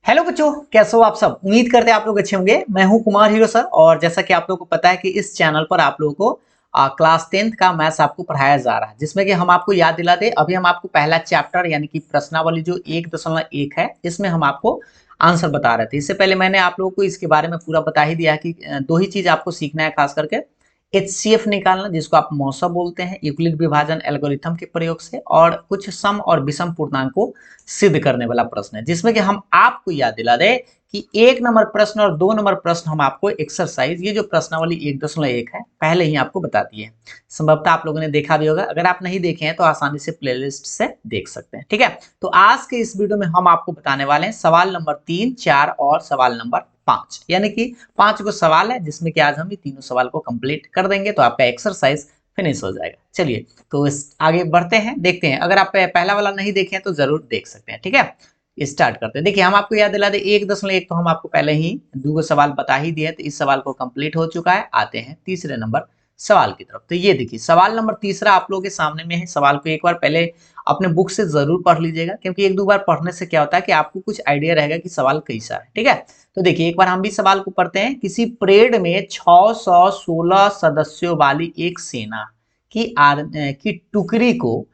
Hello बच्चों, कैसे हो आप सब। उम्मीद करते हैं आप लोग अच्छे होंगे। मैं हूं कुमार हीरो सर और जैसा कि आप लोगों को पता है कि इस चैनल पर आप लोगों को क्लास 10th का मैथ्स आपको पढ़ाया जा रहा है, जिसमें कि हम आपको याद दिलाते अभी हम आपको पहला चैप्टर यानी कि प्रश्नावली जो 1.1 है इसमें हम आपको आंसर बता रहे थे। इससे पहले मैंने आप लोगों को इसके बारे में पूरा बता ही दिया कि दो ही चीज आपको सीखना है, खास करके HCF निकालना जिसको आप मौसा बोलते हैं यूक्लिड विभाजन एल्गोरिथम के प्रयोग से, और कुछ सम और विषम पूर्णांक को सिद्ध करने वाला प्रश्न है, जिसमें कि हम आपको याद दिला दें कि 1 नंबर प्रश्न और 2 नंबर प्रश्न हम आपको एक्सरसाइज ये जो प्रश्नावली 1.1 है पहले ही आपको बता दिए। संभवतः आप लोगों ने देखा भी होगा, अगर आप नहीं देखे हैं तो आसानी से प्लेलिस्ट से देख सकते हैं। ठीक है, तो आज के इस वीडियो में हम आपको बताने वाले हैं सवाल नंबर 3, 4 और सवाल नंबर 5, यानी कि 5 को सवाल है जिसमें कि आज हम ये तीनों सवाल को कंप्लीट कर देंगे तो आपका एक्सरसाइज फिनिश हो जाएगा। चलिए तो इस आगे बढ़ते हैं, देखते हैं। अगर आप पहला वाला नहीं देखे हैं तो जरूर देख सकते हैं। ठीक है, स्टार्ट करते हैं। देखिए हम आपको याद दिला दे 1.1 तो हम आपको पहले ही 2 सवाल बता ही दिए, तो इस सवाल को कंप्लीट हो चुका है। आते हैं तीसरे नंबर सवाल की तरफ। तो ये देखिए सवाल नंबर तीसरा आप लोगों के सामने में है। सवाल को एक बार पहले अपने बुक से जरूर पढ़ लीजिएगा, क्योंकि 1-2 बार पढ़ने से क्या होता है कि आपको कुछ आइडिया रहेगा कि सवाल कैसा है। ठीक है, तो देखिए एक बार हम भी सवाल को पढ़ते हैं। किसी परेड में 616 सदस्यों वाली एक सेना की टुकड़ी को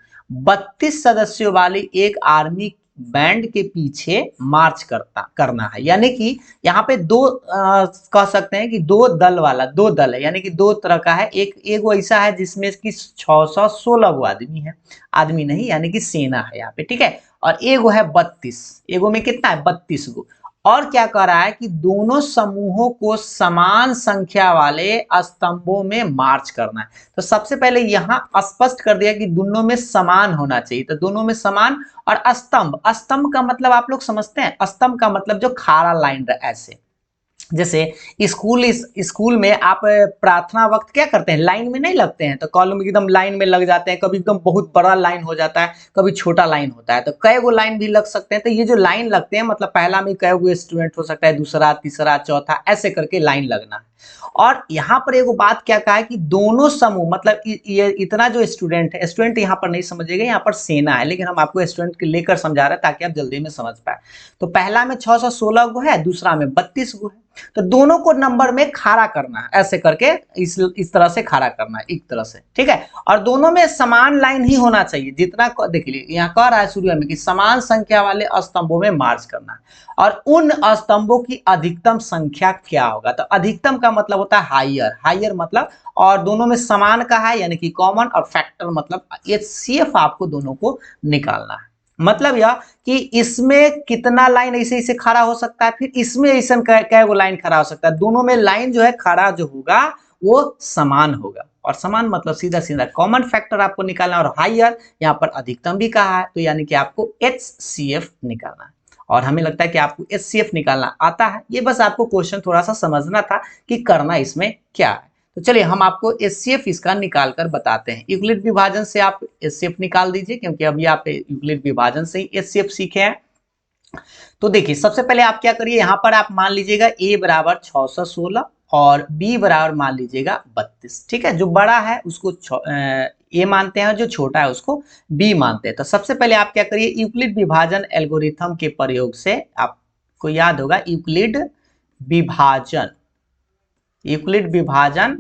32 सदस्यों वाली एक आर्मी बैंड के पीछे मार्च करना है। यानी कि यहाँ पे कह सकते हैं कि दो दल है, यानी कि दो तरह का है। एक वो ऐसा है जिसमें कि 616 गो आदमी है, आदमी नहीं यानी कि सेना है यहाँ पे। ठीक है, और एगो है 32, एगो में कितना है 32 गो। और क्या कह रहा है कि दोनों समूहों को समान संख्या वाले स्तंभों में मार्च करना है। तो सबसे पहले यहां स्पष्ट कर दिया कि दोनों में समान होना चाहिए, तो दोनों में समान। और स्तंभ, स्तंभ का मतलब आप लोग समझते हैं, स्तंभ का मतलब जो खारा लाइन ऐसे, जैसे स्कूल में आप प्रार्थना वक्त क्या करते हैं, लाइन में नहीं लगते हैं, तो कॉलम एकदम लाइन में लग जाते हैं। कभी एकदम बहुत बड़ा लाइन हो जाता है, कभी छोटा लाइन होता है, तो कई गो लाइन भी लग सकते हैं। तो ये जो लाइन लगते हैं मतलब पहला में कई गो स्टूडेंट हो सकता है, दूसरा, तीसरा, चौथा, ऐसे करके लाइन लगना है। और यहाँ पर एगो बात क्या कहा है कि दोनों समूह मतलब ये इतना जो स्टूडेंट है, स्टूडेंट यहाँ पर नहीं समझिएगा, यहाँ पर सेना है, लेकिन हम आपको स्टूडेंट के लेकर समझा रहे हैं ताकि आप जल्दी में समझ पाए। तो पहला में 616 गो है, दूसरा में 32 गो है, तो दोनों को नंबर में खाड़ा करना है, ऐसे करके इस तरह से खाड़ा करना है, एक तरह से। ठीक है, और दोनों में समान लाइन ही होना चाहिए। जितना देखिए यहाँ कह रहा है शुरू में कि समान संख्या वाले स्तंभों में मार्च करना है, और उन स्तंभों की अधिकतम संख्या क्या होगा। तो अधिकतम का मतलब होता है हायर, हायर मतलब, और दोनों में समान का है यानी कि कॉमन, और फैक्टर मतलब HCF आपको दोनों को निकालना है। मतलब यह कि इसमें कितना लाइन ऐसे ऐसे खड़ा हो सकता है, फिर इसमें ऐसा कै गो लाइन खड़ा हो सकता है। दोनों में लाइन जो है खड़ा जो होगा वो समान होगा, और समान मतलब सीधा सीधा कॉमन फैक्टर आपको निकालना। और हायर यहाँ पर अधिकतम भी कहा है, तो यानी कि आपको HCF निकालना है। और हमें लगता है कि आपको HCF निकालना आता है, ये बस आपको क्वेश्चन थोड़ा सा समझना था कि करना इसमें क्या है। तो चलिए हम आपको HCF इसका निकाल कर बताते हैं। यूक्लिड विभाजन से आप HCF निकाल दीजिए, क्योंकि अभी आप यूक्लिड विभाजन से ही HCF सीखे हैं। तो देखिए सबसे पहले आप क्या करिए, यहाँ पर आप मान लीजिएगा a बराबर 616 और b बराबर मान लीजिएगा 32। ठीक है, जो बड़ा है उसको a मानते हैं और जो छोटा है उसको b मानते हैं। तो सबसे पहले आप क्या करिए, यूक्लिड विभाजन एल्गोरिथम के प्रयोग से, आपको याद होगा यूक्लिड विभाजन, यूक्लिड विभाजन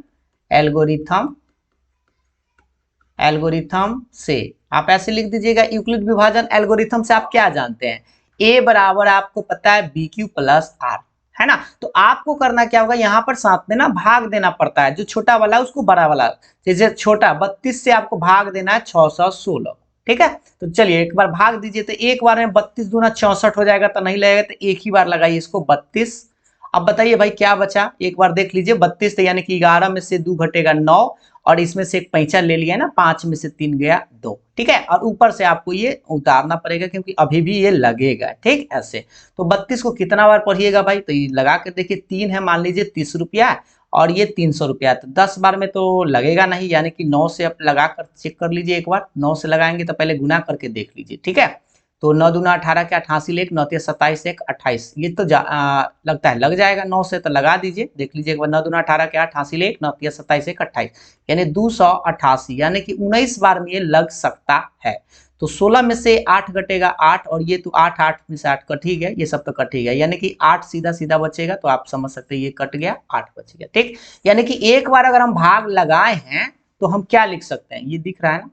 एल्गोरिथम से आप ऐसे लिख दीजिएगा। यूक्लिड विभाजन एल्गोरिथम से आप क्या जानते हैं, a बराबर आपको पता है BQ प्लस R, है ना। तो आपको करना क्या होगा, यहाँ पर साथ में ना भाग देना पड़ता है, जो छोटा वाला है उसको बड़ा वाला, जैसे छोटा 32 से आपको भाग देना है 616। ठीक है, तो चलिए एक बार भाग दीजिए, तो एक बार में 32 दूना 64 हो जाएगा, तो नहीं लगेगा, तो एक ही बार लगाइए इसको 32। अब बताइए भाई क्या बचा, एक बार देख लीजिए 32, तो यानी कि 11 में से 2 घटेगा 9, और इसमें से एक पैंचा ले लिया ना, 5 में से 3 गया 2। ठीक है, और ऊपर से आपको ये उतारना पड़ेगा क्योंकि अभी भी ये लगेगा। ठीक, ऐसे तो 32 को कितना बार पढ़िएगा भाई, तो ये लगा के देखिए, 3 है मान लीजिए 30 रुपया, और ये 300 रुपया, तो 10 बार में तो लगेगा नहीं, यानी कि 9 से आप लगा कर चेक कर लीजिए। एक बार 9 से लगाएंगे तो पहले गुना करके देख लीजिए। ठीक है, तो 9 दूना 18 के 88 ले, 9 27 1 28, ये तो लगता है लग जाएगा 9 से, तो लगा दीजिए, देख लीजिए एक बार। 9 दूना 18 के 88 ले, 9 27 1 28, यानी 288, यानी कि 19 बार में ये लग सकता है। तो 16 में से 8 घटेगा 8, और ये तो 8 8 में से 8 कट ही गया, ये सब तो कट ही गया, यानी कि 8 सीधा सीधा बचेगा, तो आप समझ सकते हैं ये कट गया, 8 बच गया। ठीक, यानी कि एक बार अगर हम भाग लगाए हैं तो हम क्या लिख सकते हैं, ये दिख रहा है ना,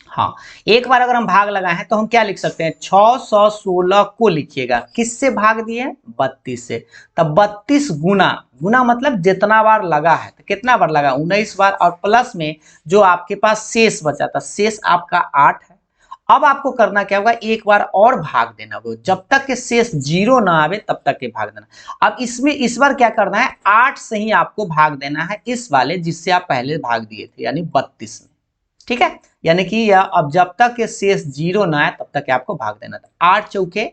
हाँ, एक बार अगर हम भाग लगाए हैं तो हम क्या लिख सकते हैं, 616 को लिखिएगा, किससे भाग दिए, 32 से। तब 32 गुना, गुना मतलब जितना बार लगा है, तो कितना बार लगा, 19 बार, और प्लस में जो आपके पास शेष बचा था, शेष आपका 8 है। अब आपको करना क्या होगा, एक बार और भाग देना होगा, जब तक के शेष 0 ना आवे तब तक के भाग देना। अब इसमें इस बार क्या करना है, 8 से ही आपको भाग देना है इस वाले जिससे आप पहले भाग दिए थे, यानी 32 में। ठीक है, यानी कि यह अब जब तक के शेष 0 ना आए तब तक आपको भाग देना था। 8 चौके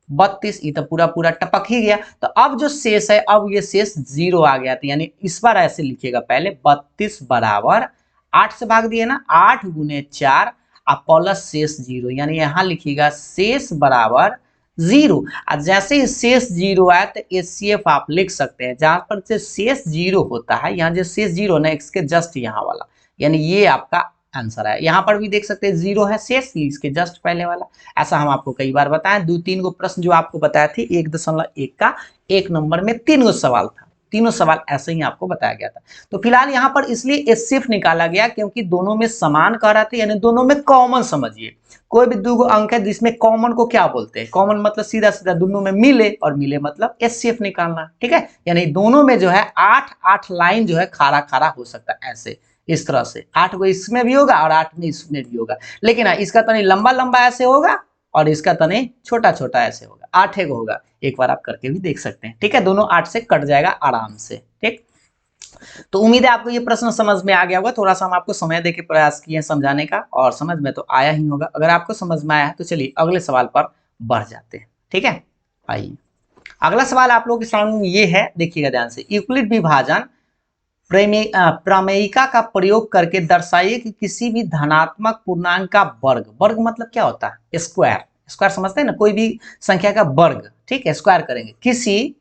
32, ये तो पूरा पूरा टपक ही गया। तो अब जो शेष है, अब ये शेष 0 आ गया था, यानी इस बार ऐसे लिखिएगा, पहले 32 बराबर 8 से भाग दिए ना, 8 गुने 4 और प्लस शेष 0, यानी यहां लिखिएगा शेष बराबर 0। और जैसे ही शेष 0 आए तो एचसीएफ आप लिख सकते हैं, जहां पर से शेष 0 होता है, यहाँ जो शेष 0 ना, इसके जस्ट यहाँ वाला, यानी ये आपका आंसर है। यहाँ पर भी देख सकते हैं 0 है शेष, इसके जस्ट पहले वाला। ऐसा हम आपको कई बार बताएं, 2-3 गो प्रश्न जो आपको बताया थे 1.1 का 1 नंबर में 3 गो सवाल था, तीनों सवाल ऐसे ही आपको बताया गया था। तो फिलहाल यहाँ पर इसलिए एचसीएफ निकाला गया क्योंकि दोनों में समान कह रहा था, यानी दोनों में कॉमन समझिए। कोई भी 2 अंक है जिसमें कॉमन को क्या बोलते हैं, कॉमन मतलब सीधा सीधा दोनों में मिले, और मिले मतलब एचसीएफ निकालना। ठीक है, यानी दोनों में जो है 8-8 लाइन जो है खारा खारा हो सकता है, ऐसे इस तरह से 8 को इसमें भी होगा और 8 में इसमें भी होगा, लेकिन इसका तनी लंबा लंबा ऐसे होगा और इसका तनी छोटा छोटा ऐसे होगा, 8 को होगा। एक बार आप करके भी देख सकते हैं। ठीक है, दोनों 8 से कट जाएगा आराम से। ठीक, तो उम्मीद है आपको ये प्रश्न समझ में आ गया होगा। थोड़ा सा हम आपको समय देके प्रयास किए समझाने का, और समझ में तो आया ही होगा। अगर आपको समझ में आया है तो चलिए अगले सवाल पर बढ़ जाते हैं। ठीक है, आइए अगला सवाल आप लोगों के सामने ये है, देखिएगा ध्यान से। यूक्लिड विभाजन प्रमेयिका का प्रयोग करके दर्शाइए कि किसी भी धनात्मक पूर्णांक का वर्ग, वर्ग मतलब क्या होता है, स्क्वायर, स्क्वायर समझते हैं ना, कोई भी संख्या का वर्ग, ठीक है, स्क्वायर करेंगे, किसी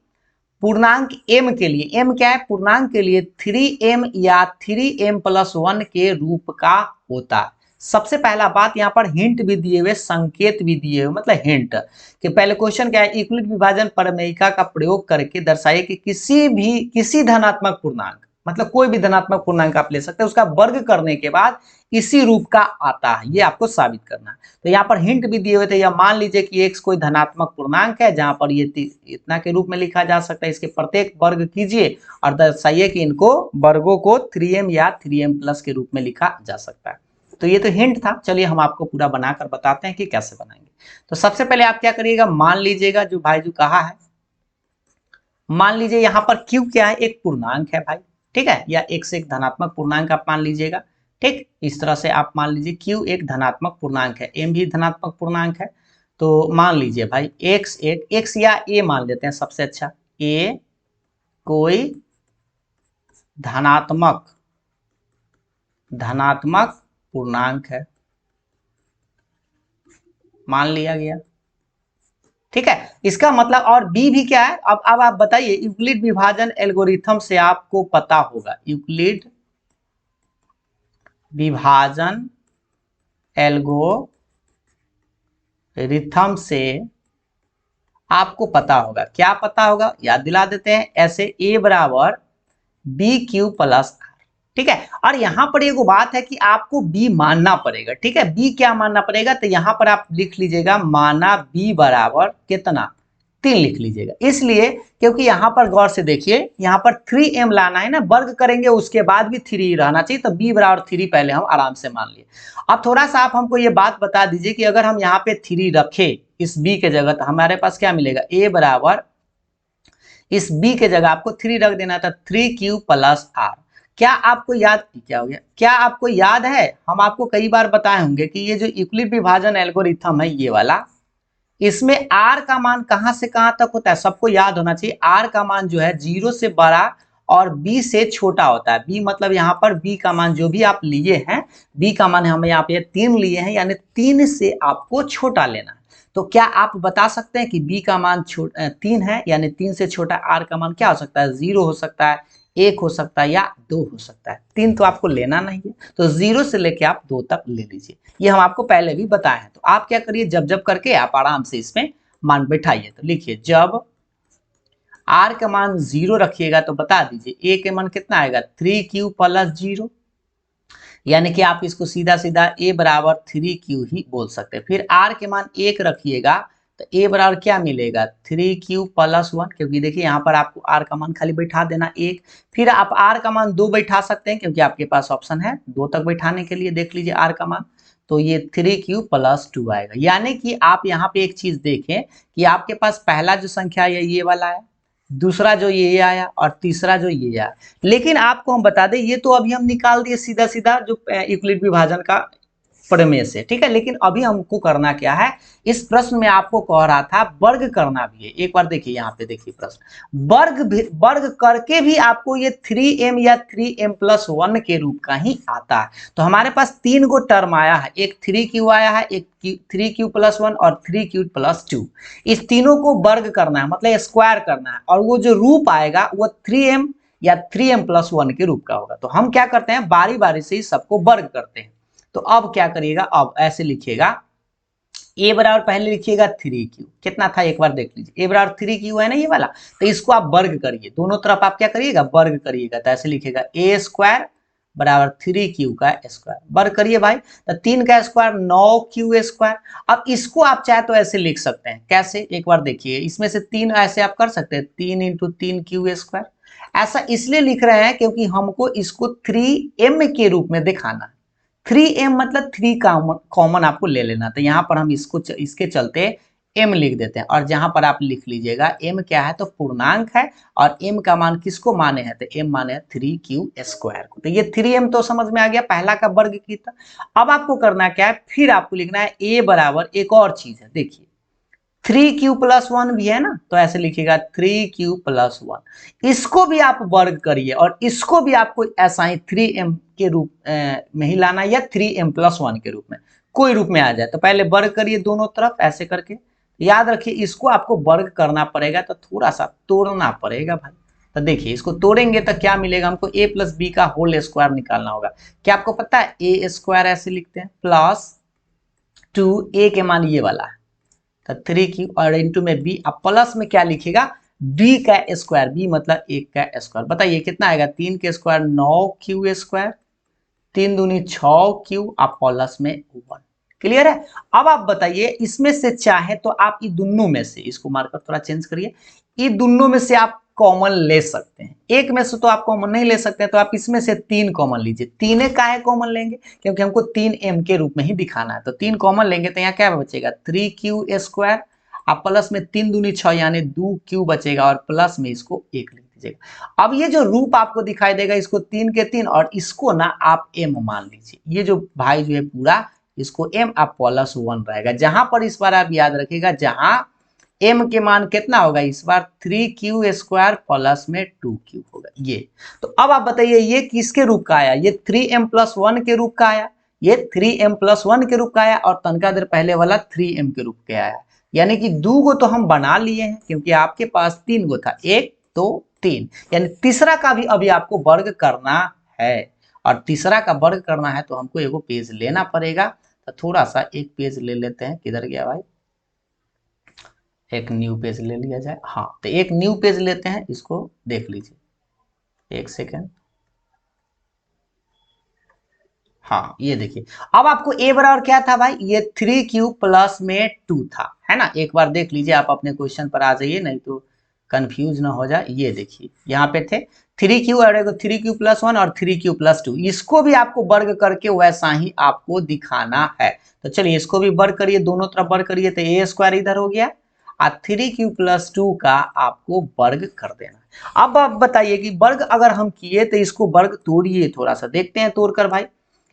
पूर्णांक m के लिए, m क्या है, पूर्णांक के लिए 3m या 3m+1 के रूप का होता है। सबसे पहला बात, यहाँ पर हिंट भी दिए हुए, संकेत भी दिए हुए, मतलब हिंट कि पहले क्वेश्चन क्या है, यूक्लिड विभाजन प्रमेयिका का प्रयोग करके दर्शाइए कि किसी धनात्मक पूर्णांक, मतलब कोई भी धनात्मक पूर्णांक आप ले सकते हैं, उसका वर्ग करने के बाद इसी रूप का आता है, ये आपको साबित करना है। तो यहाँ पर हिंट भी दिए हुए थे, या मान लीजिए कि x कोई धनात्मक पूर्णांक है, जहां पर ये इतना के रूप में लिखा जा सकता है, इसके प्रत्येक वर्ग कीजिए और दर्शाइए कि इनको वर्गों को 3m या 3m+ के रूप में लिखा जा सकता है। तो ये तो हिंट था, चलिए हम आपको पूरा बनाकर बताते हैं कि कैसे बनाएंगे। तो सबसे पहले आप क्या करिएगा, मान लीजिएगा जो भाई जो कहा है, मान लीजिए यहाँ पर q क्या है, एक पूर्णांक है भाई, ठीक है, या x एक धनात्मक पूर्णांक आप मान लीजिएगा। ठीक, इस तरह से आप मान लीजिए q एक धनात्मक पूर्णांक है, m भी धनात्मक पूर्णांक है। तो मान लीजिए भाई x या a मान लेते हैं, सबसे अच्छा, a कोई धनात्मक पूर्णांक है, मान लिया गया। ठीक है, इसका मतलब, और बी भी क्या है, अब आप बताइए, यूक्लिड विभाजन एल्गोरिथम से आपको पता होगा, यूक्लिड विभाजन एल्गोरिथम से आपको पता होगा, क्या पता होगा, याद दिला देते हैं, ऐसे a बराबर BQ प्लस R। ठीक है, और यहां पर एक बात है कि आपको b मानना पड़ेगा। ठीक है, b क्या मानना पड़ेगा, तो यहां पर आप लिख लीजिएगा, माना b बराबर कितना, 3 लिख लीजिएगा, इसलिए क्योंकि यहां पर गौर से देखिए, यहां पर 3m लाना है ना, वर्ग करेंगे उसके बाद भी 3 रहना चाहिए, तो b बराबर 3 पहले हम आराम से मान लिए। अब थोड़ा सा आप हमको ये बात बता दीजिए कि अगर हम यहाँ पे 3 रखे इस b के जगह, तो हमारे पास क्या मिलेगा, a बराबर इस b के जगह आपको 3 रख देना था, 3q प्लस r। क्या आपको याद, क्या हो गया, क्या आपको याद है, हम आपको कई बार बताए होंगे कि ये जो यूक्लिड विभाजन एल्गोरिथम है ये वाला, इसमें r का मान कहां से कहां तक होता है, सबको याद होना चाहिए। r का मान जो है 0 से बड़ा और b से छोटा होता है। b मतलब यहाँ पर b का मान जो भी आप लिए हैं, b का मान हमें यहाँ पे 3 लिए हैं, यानी 3 से आपको छोटा लेना है। तो क्या आप बता सकते हैं कि b का मान 3 है, यानी 3 से छोटा r का मान क्या हो सकता है, 0 हो सकता है, 1 हो सकता है या 2 हो सकता है, 3 तो आपको लेना नहीं है, तो 0 से लेके आप 2 तक ले लीजिए। ये हम आपको पहले भी बताए हैं। तो आप क्या करिए, जब जब करके आप आराम से इसमें मान बैठाइए। तो लिखिए जब r का मान 0 रखिएगा तो बता दीजिए a के मान कितना आएगा 3q प्लस 0, यानी कि आप इसको सीधा सीधा a बराबर 3q ही बोल सकते हैं। फिर r के मान 1 रखिएगा तो a बराबर क्या मिलेगा 3q प्लस 1, क्योंकि देखिए यहाँ पर आपको r का मान खाली बैठा देना 1। फिर आप r का मान 2 बैठा सकते हैं, क्योंकि आपके पास ऑप्शन है 2 तक बैठाने के लिए। देख लीजिए r का मान, तो ये 3q प्लस 2 आएगा। यानी कि आप यहाँ पे एक चीज देखें कि आपके पास पहला जो संख्या है ये वाला है, दूसरा जो ये आया और तीसरा जो ये आया। लेकिन आपको हम बता दें ये तो अभी हम निकाल दिए सीधा सीधा जो यूक्लिड विभाजन का प्रमेय से, ठीक है। लेकिन अभी हमको करना क्या है, इस प्रश्न में आपको कह रहा था वर्ग करना भी है। एक बार देखिए यहाँ पे, देखिए प्रश्न, वर्ग करके भी आपको ये 3m या 3m प्लस 1 के रूप का ही आता है। तो हमारे पास 3 गो टर्म आया है, एक 3q आया है, एक 3q प्लस 1 और 3q प्लस 2। इस तीनों को वर्ग करना है, मतलब स्क्वायर करना है, और वो जो रूप आएगा वो 3m या 3m प्लस 1 के रूप का होगा। तो हम क्या करते हैं, बारी बारी से ही सबको वर्ग करते हैं। तो अब क्या करिएगा, अब ऐसे लिखिएगा a बराबर पहले लिखिएगा 3q, कितना था एक बार देख लीजिए, a बराबर 3q है ना ये वाला, तो इसको आप वर्ग करिए, दोनों तरफ आप क्या करिएगा वर्ग करिएगा। तो ऐसे लिखिएगा a स्क्वायर बराबर 3q का स्क्वायर, वर्ग करिए भाई। तो 3 का स्क्वायर 9q स्क्वायर। अब इसको आप चाहे तो ऐसे लिख सकते हैं, कैसे एक बार देखिए, इसमें से 3 ऐसे आप कर सकते हैं, 3 इंटू 3q स्क्वायर। ऐसा इसलिए लिख रहे हैं क्योंकि हमको इसको 3m के रूप में दिखाना है। 3m मतलब 3 कॉमन आपको ले लेना। तो यहाँ पर हम इसके चलते m लिख देते हैं, और जहां पर आप लिख लीजिएगा m क्या है तो पूर्णांक है, और m का मान किसको माने हैं तो m माने है 3q स्क्वायर को। तो ये 3m तो समझ में आ गया, पहला का वर्ग की था। अब आपको करना क्या है, फिर आपको लिखना है a बराबर एक और चीज है, देखिए 3q प्लस 1 भी है ना, तो ऐसे लिखिएगा 3q प्लस 1। इसको भी आप वर्ग करिए, और इसको भी आपको ऐसा ही 3m के रूप में ही लाना, या 3m प्लस 1 के रूप में, कोई रूप में आ जाए। तो पहले वर्ग करिए दोनों तरफ ऐसे करके। याद रखिए इसको आपको वर्ग करना पड़ेगा, तो थोड़ा सा तोड़ना पड़ेगा भाई। तो देखिए इसको तोड़ेंगे तो क्या मिलेगा, हमको a प्लस बी का होल स्क्वायर निकालना होगा। क्या आपको पता है a स्क्वायर ऐसे लिखते हैं प्लस 2a के मान ये वाला है, तो 3q, और इंटू में b, अब प्लस में क्या लिखेगा b का स्क्वायर, b मतलब 1 का स्क्वायर। बताइए कितना आएगा, 3 के स्क्वायर 9q स्क्वायर, 3 दूनी 6q, आप प्लस में 1। क्लियर है। अब आप बताइए इसमें से चाहे तो आप ये दोनों में से, इसको मार्कर थोड़ा चेंज करिए, ये दोनों में से आप कॉमन ले सकते हैं। एक में से तो आप कॉमन नहीं ले सकते, तो आप इसमें से 3 कॉमन लीजिए। 3 काहे कॉमन लेंगे, क्योंकि हमको 3m के रूप में ही दिखाना है। तो 3 कॉमन लेंगे तो यहाँ क्या बचेगा 3q स्क्वायर, आप प्लस में 3 दूनी 6 यानी 2q बचेगा, और प्लस में इसको 1 लिख दीजिएगा। अब ये जो रूप आपको दिखाई देगा, इसको 3 के 3, और इसको ना आप m मान लीजिए। ये जो भाई जो है पूरा, इसको m आप प्लस 1 रहेगा। जहां पर इस बार आप याद रखिएगा, जहां m के मान कितना होगा इस बार 3q स्क्वायर प्लस में 2q होगा ये। तो अब आप बताइए ये किसके रूप का आया, ये 3m प्लस 1 के रूप का आया, ये 3m प्लस 1 के रूप का आया, और तनका देर पहले वाला 3m के रूप के आया। यानी कि 2 गो तो हम बना लिए हैं, क्योंकि आपके पास 3 गो था, 1 2 3, यानी तीसरा का भी अभी आपको वर्ग करना है। और तीसरा का वर्ग करना है तो हमको एगो पेज लेना पड़ेगा। तो थोड़ा सा एक पेज ले लेते हैं, किधर गया भाई, एक न्यू पेज ले लिया जाए। हाँ, तो एक न्यू पेज लेते हैं, इसको देख लीजिए, एक सेकेंड। हाँ ये देखिए, अब आपको a बराबर क्या था भाई, ये 3q प्लस में 2 था, है ना। एक बार देख लीजिए, आप अपने क्वेश्चन पर आ जाइए, नहीं तो कंफ्यूज ना हो जाए। ये देखिए यहाँ पे थे 3q और 3q प्लस 1 और 3q प्लस 2, इसको भी आपको वर्ग करके वैसा ही आपको दिखाना है। तो चलिए इसको भी वर्ग करिए, दोनों तरफ वर्ग करिए, तो a स्क्वायर इधर हो गया, और 3q प्लस 2 का आपको वर्ग कर देना। अब आप बताइए कि वर्ग अगर हम किए तो इसको वर्ग तोड़िए, थोड़ा सा देखते हैं तोड़कर भाई।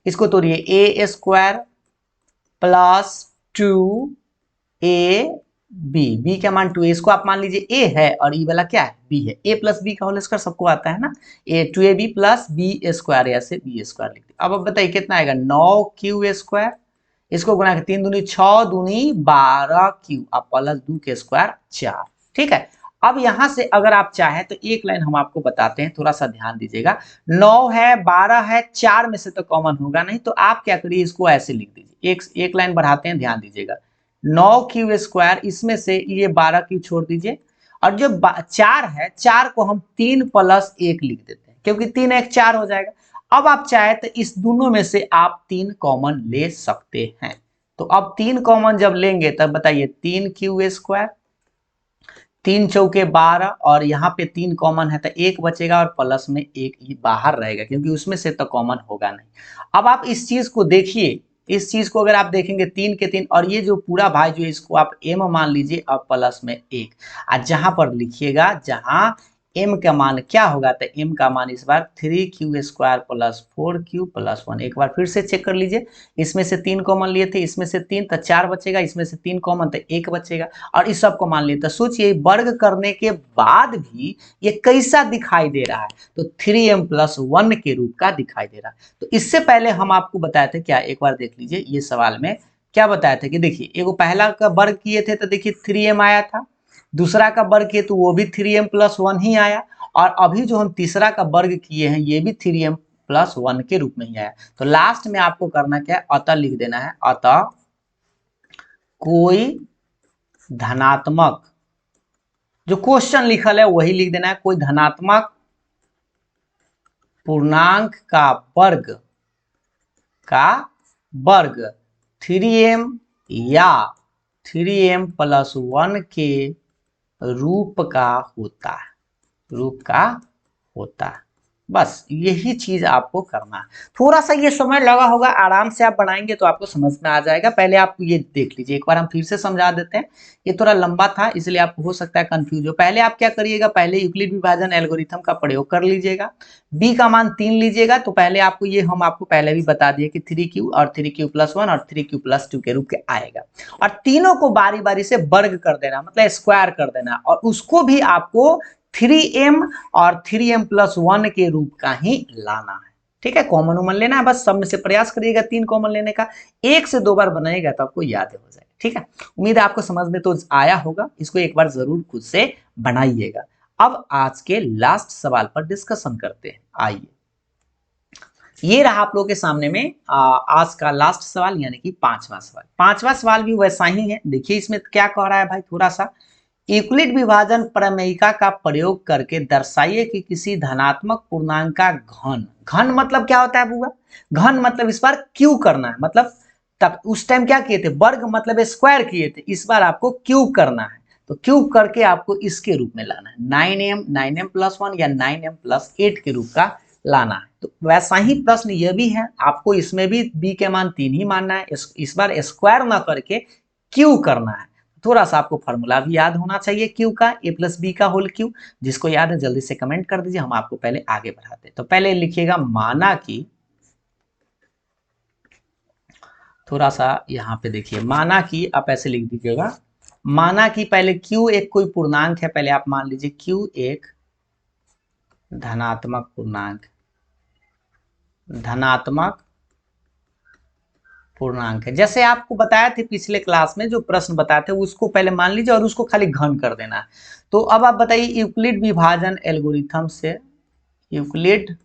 इसको तोड़िए, a square plus 2ab, b का मान 2, इसको आप मान लीजिए a है, और ये वाला क्या है b है, a प्लस b का होल स्क्वायर सबको आता है ना, a 2ab plus b square, ऐसे b स्क्वायर लिखते। अब बताइए कितना आएगा 9q स्क्वायर, इसको गुना के 3 दूनी 6 दूनी 12q, अब प्लस 2 के स्क्वायर 4। ठीक है। अब यहां से अगर आप चाहें तो एक लाइन हम आपको बताते हैं, थोड़ा सा ध्यान दीजिएगा। 9 है, 12 है, 4 में से तो कॉमन होगा नहीं, तो आप क्या करिए, इसको ऐसे लिख दीजिए। एक लाइन बढ़ाते हैं, ध्यान दीजिएगा। 9 क्यू स्क्वायर, इसमें से ये 12 क्यू छोड़ दीजिए, और जो 4 है, 4 को हम 3 + 1 लिख देते हैं, क्योंकि 3 1 4 हो जाएगा। अब आप चाहे तो इस दोनों में से आप 3 कॉमन ले सकते हैं। तो अब 3 कॉमन जब लेंगे तब बताइए, 3 क्यू स्क्वायर, 3 चौके 12, और यहाँ पे 3 कॉमन है तो 1 बचेगा, और प्लस में 1 ही बाहर रहेगा, क्योंकि उसमें से तो कॉमन होगा नहीं। अब आप इस चीज को देखिए, इस चीज को अगर आप देखेंगे 3 के 3, और ये जो पूरा भाई जो है इसको आप m मान लीजिए, और प्लस में 1, और जहां पर लिखिएगा, जहां m का मान क्या होगा, तो m का मान इस बार 3 क्यू स्क्वायर + 4 क्यू + 1। एक बार फिर से चेक कर लीजिए, इसमें से 3 कॉमन लिए थे, इसमें से 3 तो 4 बचेगा, इसमें से 3 कॉमन तो 1 बचेगा, और इस सब को मान लिए। तो सोचिए वर्ग करने के बाद भी ये कैसा दिखाई दे रहा है, तो 3m+1 के रूप का दिखाई दे रहा है। तो इससे पहले हम आपको बताए थे क्या, एक बार देख लीजिए, ये सवाल में क्या बताया था कि देखिए, एगो पहला का वर्ग किए थे तो देखिए 3m आया था, दूसरा का वर्ग किए तो वो भी 3m+1 ही आया, और अभी जो हम तीसरा का वर्ग किए हैं ये भी 3m+1 के रूप में ही आया। तो लास्ट में आपको करना क्या है, अतः लिख देना है, अतः कोई धनात्मक, जो क्वेश्चन लिखल है वही लिख देना है, कोई धनात्मक पूर्णांक का वर्ग 3m या 3m+1 के रूप का होता है। बस यही चीज आपको करना है। थोड़ा सा ये समय लगा होगा, आराम से आप बनाएंगे तो आपको समझ में आ जाएगा। पहले आप ये देख लीजिए, एक बार हम फिर से समझा देते हैं, ये थोड़ा लंबा था इसलिए आपको हो सकता है कंफ्यूज हो। पहले आप क्या करिएगा, पहले यूक्लिड विभाजन एल्गोरिथम का प्रयोग कर लीजिएगा, b का मान 3 लीजिएगा। तो पहले आपको ये हम आपको पहले भी बता दिए कि 3q और 3q+1 और 3q+2 के रूप के आएगा, और तीनों को बारी बारी से वर्ग कर देना, मतलब स्क्वायर कर देना, और उसको भी आपको 3m और 3m+1 के रूप का ही लाना है। ठीक है, कॉमन उमन लेना है, बस सब में से प्रयास करिएगा 3 कॉमन लेने का। 1 से 2 बार बनाएगा तो आपको याद हो जाएगा। ठीक है, उम्मीद है आपको समझ में तो आया होगा, इसको एक बार जरूर खुद से बनाइएगा। अब आज के लास्ट सवाल पर डिस्कशन करते हैं। आइए, ये रहा आप लोगों के सामने में आज का लास्ट सवाल, यानी कि 5वां सवाल। 5वां सवाल भी वैसा ही है। देखिए इसमें क्या कह रहा है भाई, थोड़ा सा यूक्लिड विभाजन प्रमेयिका का प्रयोग करके दर्शाइए कि किसी धनात्मक पूर्णांक का घन मतलब क्या होता है बुआ, घन मतलब इस बार क्यू करना है, मतलब तब उस टाइम क्या किए थे, वर्ग मतलब स्क्वायर किए थे, इस बार आपको क्यूब करना है। तो क्यूब करके आपको इसके रूप में लाना है, 9m+1 या 9m+8 के रूप का लाना है। तो वैसा ही प्रश्न ये भी है, आपको इसमें भी b के मान 3 ही मानना है, इस बार स्क्वायर ना करके क्यू करना है। थोड़ा सा आपको फॉर्मूला भी याद होना चाहिए क्यू का, a+b का होल क्यू। जिसको याद है जल्दी से कमेंट कर दीजिए, हम आपको पहले आगे बढ़ाते हैं। तो पहले लिखिएगा माना कि, थोड़ा सा यहाँ पे देखिए, माना कि आप ऐसे लिख दीजिएगा, माना कि पहले q एक कोई पूर्णांक है, पहले आप मान लीजिए q एक धनात्मक पूर्णांक है। जैसे आपको बताया थे पिछले क्लास में, जो प्रश्न बताए थे उसको पहले मान लीजिए और उसको खाली घन कर देना है। तो अब आप बताइए, यूक्लिड विभाजन एल्गोरिथम से, यूक्लिड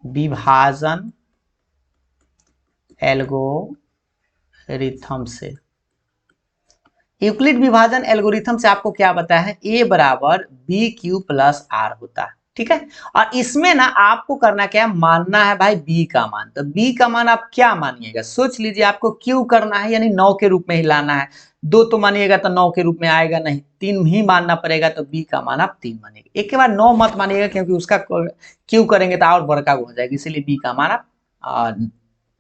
विभाजन एल्गोरिथम से आपको क्या बताया है, a बराबर bq+r होता है। ठीक है, और इसमें ना आपको करना क्या है, मानना है भाई b का मान। तो b का मान आप क्या मानिएगा, सोच लीजिए, आपको q करना है यानी 9 के रूप में ही लाना है। 2 तो मानिएगा तो 9 के रूप में आएगा नहीं, 3 ही मानना पड़ेगा, तो b का मान आप 3 मानिएगा। एक के बाद 9 मत मानिएगा, क्योंकि उसका q करेंगे तो और बड़का हो जाएगा, इसीलिए b का मान आप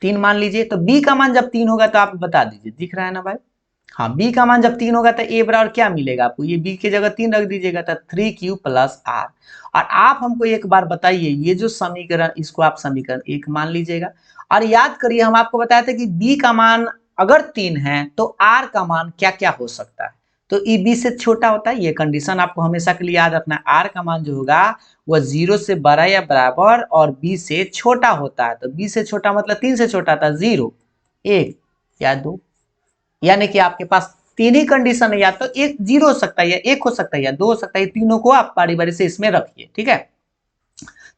3 मान लीजिए। तो b का मान जब 3 होगा तो आप बता दीजिए, दिख रहा है ना भाई, हाँ b का मान जब 3 होगा तो a बराबर क्या मिलेगा आपको, ये b की जगह 3 रख दीजिएगा, तो 3q+r। और आप हमको एक बार बताइए, ये जो समीकरण, इसको आप समीकरण 1 मान लीजिएगा। और याद करिए, हम आपको बताया था कि b का मान अगर 3 है तो r का मान क्या क्या हो सकता है, तो e b से छोटा होता है। ये कंडीशन आपको हमेशा के लिए याद रखना है, r का मान जो होगा वह 0 से बड़ा या बराबर और b से छोटा होता है। तो b से छोटा मतलब 3 से छोटा था, 0, 1 या 2, यानी कि आपके पास तीन ही कंडीशन है, या तो एक 0 हो सकता है, या 1 हो सकता है, या 2 हो सकता है। तीनों को आप बारी बारी से इसमें रखिए, ठीक है।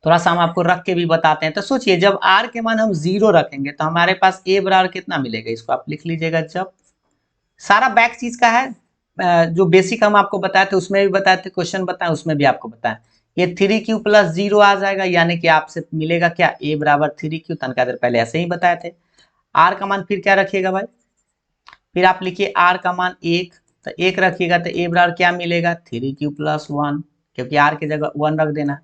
थोड़ा सा हम आपको रख के भी बताते हैं। तो सोचिए जब r के मान हम 0 रखेंगे तो हमारे पास a बराबर कितना मिलेगा, इसको आप लिख लीजिएगा। जब सारा बैक चीज का है, जो बेसिक हम आपको बताए थे उसमें भी बताए थे, क्वेश्चन बताए उसमें भी आपको बताया, ये 3q + 0 आ जाएगा, यानी कि आपसे मिलेगा क्या, a बराबर 3q। तनका देर पहले ऐसे ही बताए थे। r का मान फिर क्या रखिएगा भाई, फिर आप लिखिए r का मान 1, तो 1 रखिएगा तो a बराबर क्या मिलेगा, 3q + 1, क्योंकि r की जगह 1 रख देना।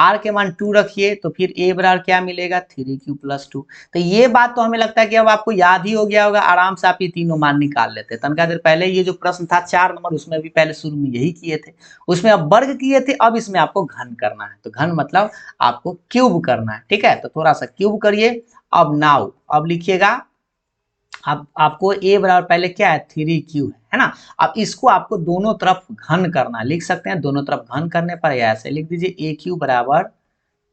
r के मान 2 रखिए तो फिर a बराबर क्या मिलेगा, 3q + 2। तो ये बात तो हमें लगता है कि अब आपको याद ही हो गया होगा, आराम से आप ये तीनों मान निकाल लेते। तनका देर पहले ये जो प्रश्न था 4 नंबर, उसमें भी पहले शुरू में यही किए थे, उसमें अब वर्ग किए थे, अब इसमें आपको घन करना है। तो घन मतलब आपको क्यूब करना है, ठीक है। तो थोड़ा सा क्यूब करिए। अब नाउ अब लिखिएगा, अब आपको a बराबर पहले क्या है, 3q है ना। अब इसको आपको दोनों तरफ घन करना है, लिख सकते हैं दोनों तरफ घन करने पर ऐसे लिख दीजिए, a क्यू बराबर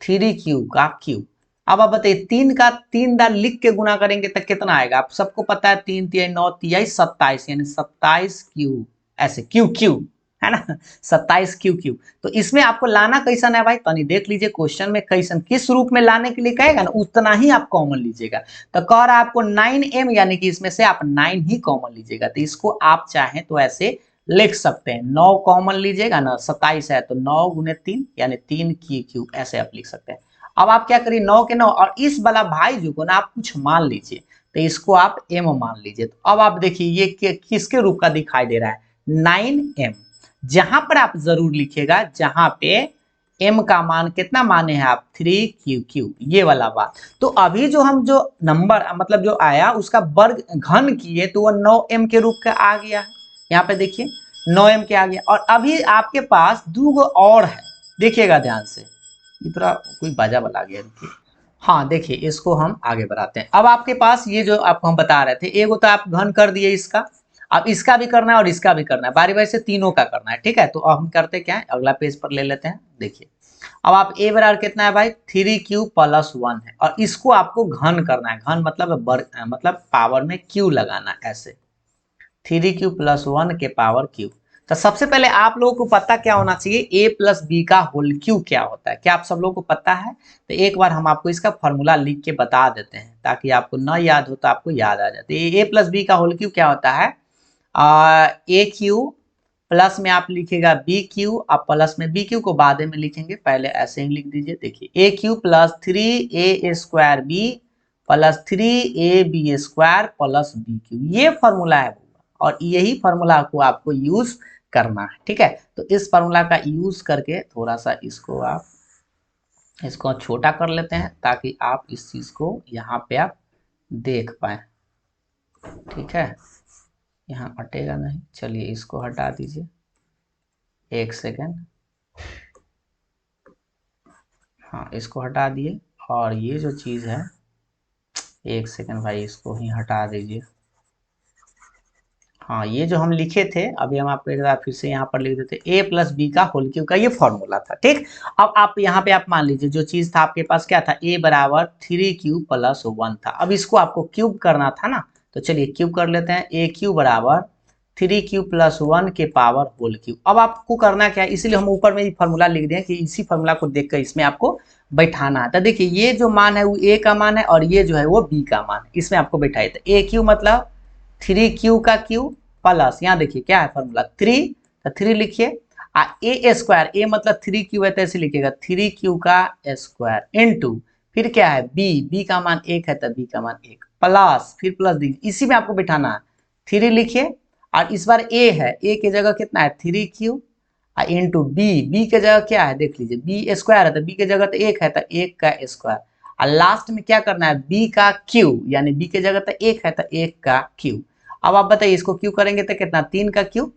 3q का क्यूब। अब आप बताइए 3 का 3 बार लिख के गुना करेंगे तो कितना आएगा, आप सबको पता है 3 3 9 3 27, यानी 27q, ऐसे क्यू क्यू है ना, 27q क्यू। तो इसमें आपको लाना कैसन है भाई, तनी देख लीजिए क्वेश्चन में कैसन किस रूप में लाने के लिए कहेगा ना, उतना ही आप कॉमन लीजिएगा। तो कह रहा है आपको 9m, यानी कि इसमें से आप 9 ही कॉमन लीजिएगा। तो इसको आप चाहें तो ऐसे लिख सकते हैं, 9 कॉमन लीजिएगा ना, 27 है तो 9 × 3 यानी 3q, ऐसे आप लिख सकते हैं। अब आप क्या करिए, 9 के 9 और इस वाला भाई जो को ना आप कुछ मान लीजिए, तो इसको आप m मान लीजिए। तो अब आप देखिए ये किसके रूप का दिखाई दे रहा है, 9m। जहां पर आप जरूर लिखिएगा जहां पे m का मान कितना माने हैं आप, 3q, ये वाला बात। तो अभी जो हम जो नंबर मतलब जो आया उसका वर्ग घन किए तो वो 9m के रूप का आ गया है। यहाँ पे देखिए 9m के आ गया। और अभी आपके पास 2 गो और है, देखिएगा ध्यान से, इतना कोई बाजा बला गया, देखिए। हाँ देखिए इसको हम आगे बढ़ाते हैं। अब आपके पास ये जो आपको हम बता रहे थे, एगो तो आप घन कर दिए इसका, अब इसका भी करना है और इसका भी करना है, बारी बारी से तीनों का करना है, ठीक है। तो अब हम करते क्या है, अगला पेज पर ले लेते हैं। देखिए अब आप a बराबर कितना है भाई, 3q + 1 है, और इसको आपको घन करना है। घन मतलब पावर में q लगाना, ऐसे 3q + 1 के पावर q। तो सबसे पहले आप लोगों को पता क्या होना चाहिए, a + b का होल क्यूब क्या होता है, क्या आप सब लोगों को पता है। तो एक बार हम आपको इसका फॉर्मूला लिख के बता देते हैं ताकि आपको न याद हो तो आपको याद आ जाए। a + b का होल क्यूब क्या होता है, a क्यू प्लस में आप लिखेगा bq, आप प्लस में bq को बाद में लिखेंगे, पहले ऐसे ही लिख दीजिए। देखिए a Q + 3a² b + 3ab² + bq, ये फॉर्मूला है और यही फॉर्मूला को आपको यूज करना है, ठीक है। तो इस फॉर्मूला का यूज करके थोड़ा सा इसको छोटा कर लेते हैं ताकि आप इस चीज को यहाँ पे आप देख पाए, ठीक है। यहाँ हटेगा नहीं, चलिए इसको हटा दीजिए, 1 सेकेंड। हाँ इसको हटा दिए, और ये जो चीज है 1 सेकेंड भाई, इसको ही हटा दीजिए। हाँ ये जो हम लिखे थे अभी, हम आपको एक बार फिर से यहाँ पर लिख देते, a + b का होल क्यूब का ये फॉर्मूला था, ठीक। अब आप यहाँ पे आप मान लीजिए जो चीज था आपके पास क्या था, a बराबर 3q + 1 था। अब इसको आपको क्यूब करना था ना, तो चलिए क्यूब कर लेते हैं। a³ बराबर 3q + 1 के पावर होल क्यूब। अब आपको करना क्या है, इसीलिए हम ऊपर में फॉर्मूला लिख दें कि इसी फॉर्मूला को देख कर इसमें आपको बैठाना है। तो देखिए ये जो मान है वो a का मान है और ये जो है वो b का मान है, इसमें आपको बैठाइए। तो a³ मतलब 3q का क्यूब प्लस, यहाँ देखिए क्या है फॉर्मूला 3, तो 3 लिखिए, a² a मतलब 3q है तो ऐसे लिखिएगा 3q का स्क्वायर इनटू, फिर क्या है b का मान 1 है तो b का मान 1 प्लस, फिर प्लस दीजिए, इसी में आपको बिठाना है। 3 लिखिए, और इस बार a है, a की जगह कितना है 3q इंटू b के जगह क्या है देख लीजिए, b² है तो b की जगह तो 1 है तो 1 का स्क्वायर, और लास्ट में क्या करना है b का क्यू, यानी b की जगह तो 1 है तो 1 का क्यू। अब आप बताइए इसको क्यू करेंगे तो कितना, 3 का क्यू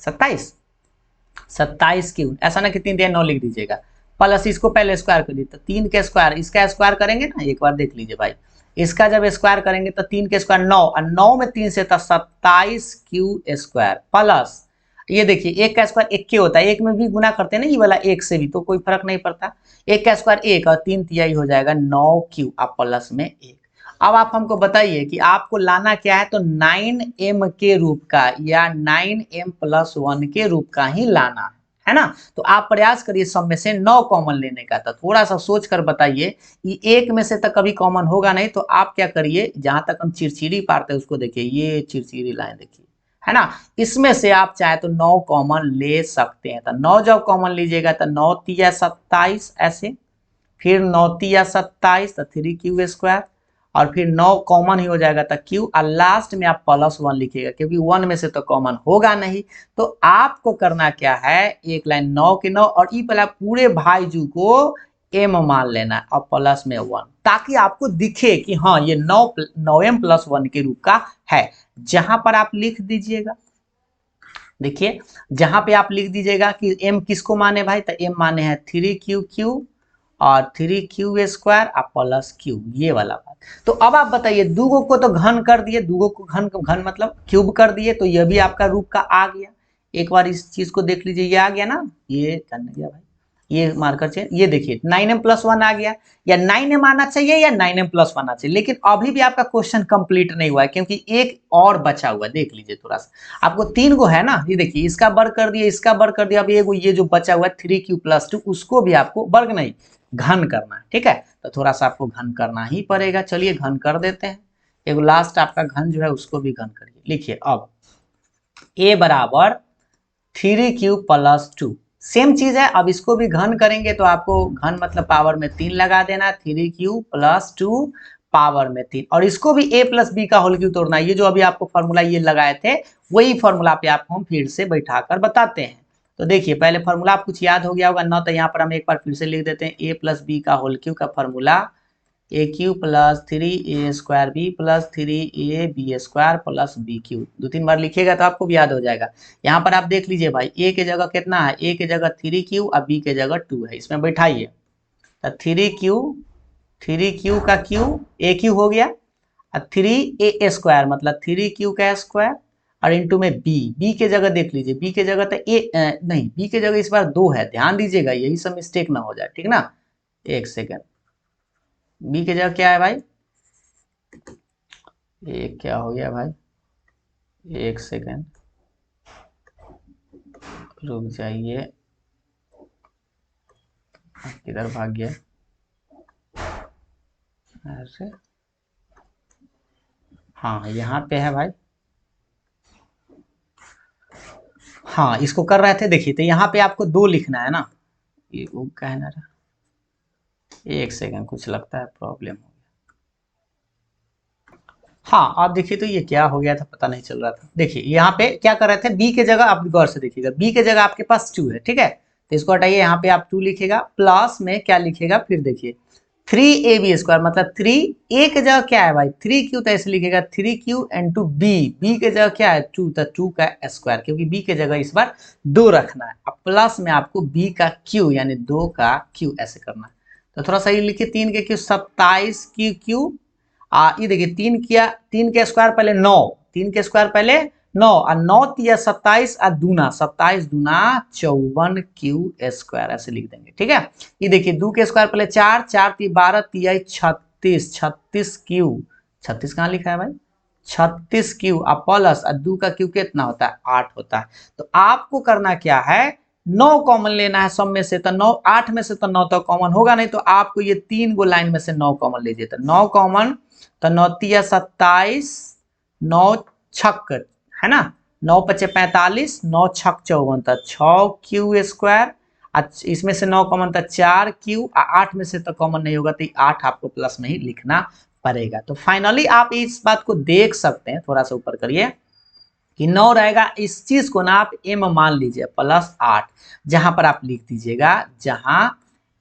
27 क्यू, ऐसा ना कि 3 9 लिख दीजिएगा, प्लस इसको पहले स्क्वायर कर दीजिए, तो 3 के स्क्वायर, इसका स्क्वायर करेंगे ना, एक बार देख लीजिए भाई, इसका जब स्क्वायर करेंगे तो 3 के स्क्वायर 9, और 9 में 3 से तो 27q² प्लस, ये देखिए 1 का स्क्वायर 1 के होता है, 1 में भी गुना करते हैं ना ये वाला 1 से भी, तो कोई फर्क नहीं पड़ता, 1 का स्क्वायर 1 और 3 तिहाई हो जाएगा 9q, आप प्लस में 1। अब आप हमको बताइए कि आपको लाना क्या है, तो 9m के रूप का या 9m+1 के रूप का ही लाना है ना। तो आप प्रयास करिए सब में से 9 कॉमन लेने का। तो थोड़ा सा सोच कर बताइए, ये एक में से तो कभी कॉमन होगा नहीं, तो आप क्या करिए, जहां तक हम चिरचिरी पारते हैं उसको देखिए, ये चिरचिरी लाइन देखिए, है ना। इसमें से आप चाहे तो 9 कॉमन ले सकते हैं। तो 9 जब कॉमन लीजिएगा तो 9 तिया 27 ऐसे, फिर 9 तिया 27 तो 3q², और फिर 9 कॉमन ही हो जाएगा तो q, और लास्ट में आप +1 लिखिएगा क्योंकि 1 में से तो कॉमन होगा नहीं। तो आपको करना क्या है, एक लाइन 9 के 9 और ई पहला पूरे भाईजू को m मान लेना है और प्लस में 1, ताकि आपको दिखे कि हाँ ये 9m+1 के रूप का है। जहां पर आप लिख दीजिएगा, देखिए जहां पे आप लिख दीजिएगा कि m किसको माने भाई, तो m माने हैं 3q और 3q² और +q, ये वाला बात। तो अब आप बताइए, दूगो को तो घन कर दिए, दूगो को घन मतलब क्यूब कर दिए, तो ये भी आपका रूप का आ गया। एक बार इस चीज को देख लीजिए, ये आ गया ना, ये करने गया भाई, ये मार्कर चाहिए, ये देखिए 9m+1 आ गया, या 9m आना चाहिए या 9m+1 आना चाहिए, लेकिन अभी भी आपका क्वेश्चन कंप्लीट नहीं हुआ है क्योंकि एक और बचा हुआ है। देख लीजिए थोड़ा सा, आपको 3 गो है ना, ये देखिए इसका वर्ग कर दिया, इसका वर्ग कर दिया, अब ये जो बचा हुआ है 3q+2 उसको भी आपको वर्ग नहीं घन करना है, ठीक है। तो थोड़ा सा आपको घन करना ही पड़ेगा, चलिए घन कर देते हैं। एक लास्ट आपका घन जो है उसको भी घन करिए। लिखिए अब a बराबर 3q+2, सेम चीज है। अब इसको भी घन करेंगे तो आपको घन मतलब पावर में 3 लगा देना, 3q+2 पावर में 3, और इसको भी a+b का होल क्यूब तोड़ना। ये जो अभी आपको फॉर्मूला ये लगाए थे, वही फॉर्मूला पे आपको हम फिर से बैठा कर बताते हैं। तो देखिए पहले फॉर्मूला आप कुछ याद हो गया होगा ना, तो यहाँ पर हम एक बार फिर से लिख देते हैं, a+b का होल क्यूब का फॉर्मूला a3+3a²b+3ab² +bq। 2-3 बार लिखिएगा तो आपको भी याद हो जाएगा। यहाँ पर आप देख लीजिए भाई, a के जगह कितना है, a के जगह 3q और b के जगह 2 है, इसमें बैठाइए। तो 3q का q aq हो गया, और 3a² मतलब 3q का स्क्वायर, और इंटू में b के जगह देख लीजिए, b के जगह तो नहीं, b के जगह इस बार 2 है, ध्यान दीजिएगा यही सब मिस्टेक ना हो जाए, ठीक ना। एक सेकेंड, बी के जगह क्या है भाई, ये क्या हो गया भाई, एक सेकेंड रुक जाइए, किधर भाग गया, ऐसे हाँ यहाँ पे है भाई, हाँ इसको कर रहे थे। देखिए तो यहाँ पे आपको 2 लिखना है ना, ये वो कहना रहा, एक सेकेंड कुछ लगता है प्रॉब्लम हो गया। हाँ आप देखिए तो ये क्या हो गया था, पता नहीं चल रहा था। देखिए यहाँ पे क्या कर रहे थे, बी के जगह आप गौर से देखिएगा, बी के जगह आपके पास 2 है, ठीक है। तो इसको हटाइए, यहाँ पे आप 2 लिखेगा, प्लस में क्या लिखेगा, फिर देखिए 3ab² मतलब 3 a के जगह क्या है भाई 3q, तो ऐसे लिखेगा 3q इंटू बी के जगह क्या है 2, तो 2 का स्क्वायर, क्योंकि बी के जगह इस बार 2 रखना है। अब प्लस में आपको b का q यानी 2 का q ऐसे करना है। तो थोड़ा सा ये लिखिए, 3 के q 27 q, ये देखिए 3 के स्क्वायर पहले 9, 3 के स्क्वायर पहले 9 और 9 तिया 27 और दूना 27 दूना 54q² ऐसे लिख देंगे, ठीक है। ये देखिए 2 के स्क्वायर पहले 4, 4 ती 12 तिया 36, 36q, 36 कहाँ लिखा है भाई, 36q और प्लस 2 का q कितना होता है 8 होता है। तो आपको करना क्या है, 9 कॉमन लेना है सब में से, तो 9 8 में से तो 9 तो कॉमन होगा नहीं, तो आपको ये 3 गो लाइन में से 9 कॉमन लीजिए। तो 9 कॉमन, तो 9 तिया 27, 9 छक है ना, 9 पचे 45, 9 छक 54, तो 6q², इसमें से 9 कॉमन तो 4q, 8 में से तो कॉमन नहीं होगा, तो 8 आपको प्लस में ही लिखना पड़ेगा। तो फाइनली आप इस बात को देख सकते हैं, थोड़ा सा ऊपर करिए कि 9 रहेगा, इस चीज को ना आप m मान लीजिए +8, जहां पर आप लिख दीजिएगा, जहां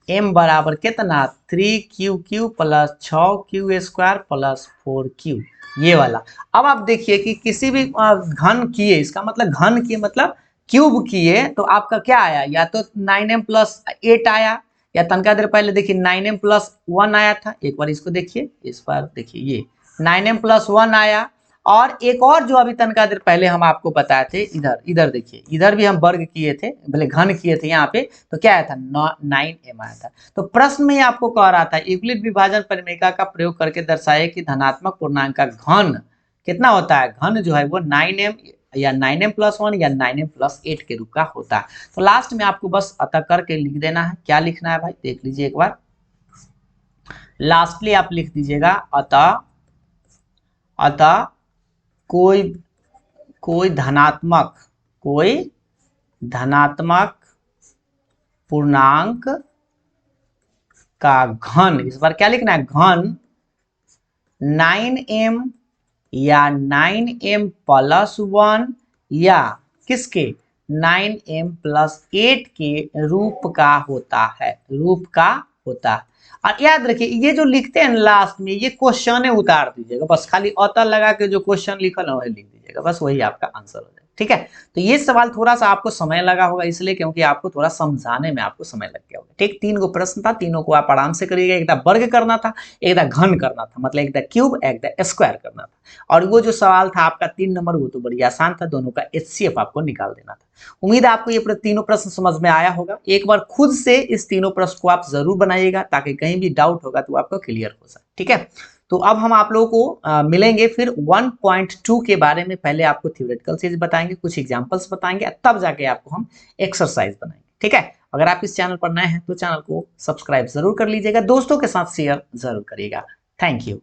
m बराबर कितना 3q³ + 6q² + 4q, ये वाला। अब आप देखिए कि किसी भी घन किए, इसका मतलब घन किए मतलब क्यूब किए, तो आपका क्या आया, या तो 9m+8 आया, या तनका देर पहले देखिए 9m+1 आया था। एक बार इसको देखिए, इस बार देखिए ये 9m+1 आया, और एक और जो अभी तनका देर पहले हम आपको बताए थे, इधर देखिए, इधर भी हम वर्ग किए थे, भले घन किए थे यहाँ पे, तो क्या आया था 9m आया था। तो प्रश्न में आपको कह रहा था यूक्लिड विभाजन परिमेयिका का प्रयोग करके दर्शाए कि धनात्मक पूर्णांक का घन कितना होता है, घन जो है वो 9m या 9m+1 या 9m+8 के रूप का होता है। तो लास्ट में आपको बस अतः करके लिख देना है। क्या लिखना है भाई, देख लीजिए एक बार, लास्टली आप लिख दीजिएगा अतः कोई धनात्मक पूर्णांक का घन, इस बार क्या लिखना है, घन 9m या 9m+1 या किसके 9m+8 के रूप का होता है, और याद रखिए ये जो लिखते हैं लास्ट में ये क्वेश्चन उतार दीजिएगा, बस खाली अतः लगा के जो क्वेश्चन लिखल है वही लिख दीजिएगा, बस वही आपका आंसर हो जाएगा। ठीक है, तो ये सवाल थोड़ा सा आपको समय लगा होगा इसलिए क्योंकि आपको थोड़ा समझाने में आपको समय लग गया होगा। ठीक, 3 गो प्रश्न था, तीनों को आप आराम से करिएगा। एक वर्ग करना था, एक घन करना था, मतलब एक क्यूब एक स्क्वायर करना था, और वो जो सवाल था आपका 3 नंबर वो तो बड़ी आसान था, दोनों का HCF आपको निकाल देना था। उम्मीद है आपको ये तीनों प्रश्न समझ में आया होगा। एक बार खुद से इस तीनों प्रश्न को आप जरूर बनाइएगा ताकि कहीं भी डाउट होगा तो आपको क्लियर हो सके। ठीक है, तो अब हम आप लोगों को मिलेंगे फिर 1.2 के बारे में। पहले आपको थ्योरेटिकल चीज बताएंगे, कुछ एग्जांपल्स बताएंगे, तब जाके आपको हम एक्सरसाइज बनाएंगे। ठीक है, अगर आप इस चैनल पर नए हैं तो चैनल को सब्सक्राइब जरूर कर लीजिएगा, दोस्तों के साथ शेयर जरूर करिएगा। Thank you.